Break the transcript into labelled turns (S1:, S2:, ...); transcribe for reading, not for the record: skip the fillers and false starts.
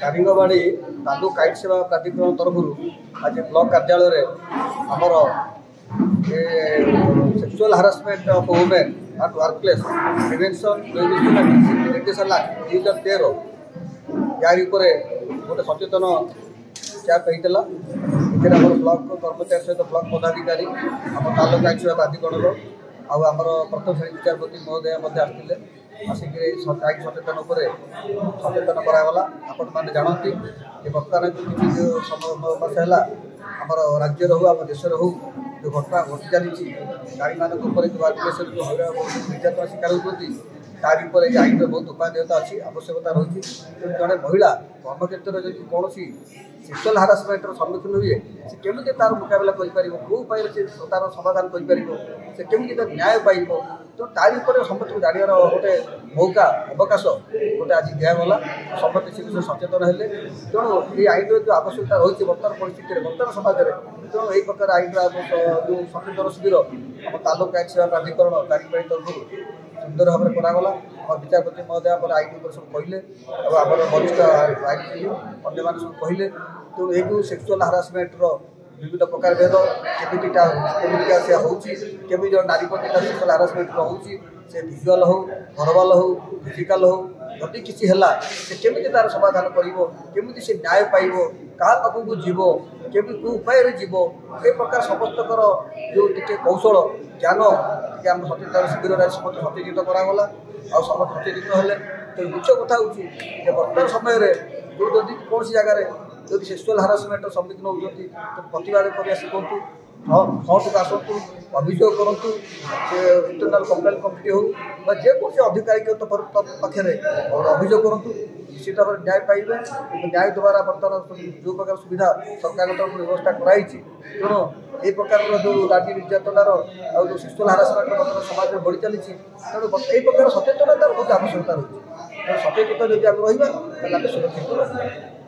S1: दारिंगबाड़ी तालु काइट सेवा प्राधिकरण तरफ आज ब्लॉक कार्यालय आमर sexual harassment of women at workplace prevention निर्देशन एक्ट 2013 यार गोटे सचेतन कैंप होता है। ब्लॉक कर्मचारी सहित ब्लॉक पदाधिकारी आम तालु काइट सेवा प्राधिकरण आमर प्रथम श्रेणी विचारपति महोदय आसते आसिक सचेतन सचेतन करागला। आपण मैंने जानती बर्तमान किसी समय है आम राज्य हो आम देश हो जो घटना घटी चली गाड़ी मान वर्कप्लेस जो निर्यातना शिकार होती तार आईन बहुत उपादेयता अच्छी आवश्यकता रही। जड़े महिला कर्मक्षेत्र जब कौन सेक्सुअल हारासमेंट सम्मुखीन हुए से केमी तार मुकाबला कर उपाय से तार समाधान कर केमी न्याय पाइब तो तार समस्त जानवर गोटे मौका अवकाश गोटे आज दिगला समस्त से विषय सचेतन है। तेणु ये आईन जो आवश्यकता रही बर्तमान परिस्थिति बर्तमान समाज में तेणु यही प्रकार आईन जो सचेतन शिविर आम तालु काइट सेवा प्राधिकरण दारिंगबाड़ी तरफ सुंदर भाव में करागला और विचारपति महोदय आईन सब कहले आम वरिष्ठ आईनजीवी अन्य सब कहले। तेणु ये सेक्सुअल हारासमेंटर विविध प्रकार भेद केमिका से होमी जो नारी प्रति सेक्सुअल हारासमेंट होची से विजुआल हो भर्बाल हो फिजिकाल हो जदि किसी है केमी तार समाधान करमी से न्याय पाइब क्या पाखक जीव केमी कौ उपाय जीव ए प्रकार समस्तकर जो टे कौशल ज्ञान आम सचेतन शिविर समस्त सचेतित करागला आ समस्त सचेतित हेले। तो मुख्य कथा हूँ बर्तमान समय जदि कौन जगार जब सेक्सुअल हारासमेंट सम्मुखीन होती तो प्रतिवाद कर शिखु फर्ट आसतु अभियोग करूँ से इंटरनाल कंप्लेन कमिटी हो जेकोसी अधिकारी पाखे अभियोग करूँ निश्चित भाव न्याय पाइबे। न्याय द्वारा बर्तमान जो प्रकार सुविधा सरकार तरफ व्यवस्था कराई तेणु ये प्रकार जो राज्य निर्यातनार आ सेक्सुअल हारासमेंट बर्तमान समाज में बढ़ी चली तेणु यही प्रकार सचेतनतार बहुत आवश्यकता रही। सचेतन जब आम रहा सुरक्षित रहा।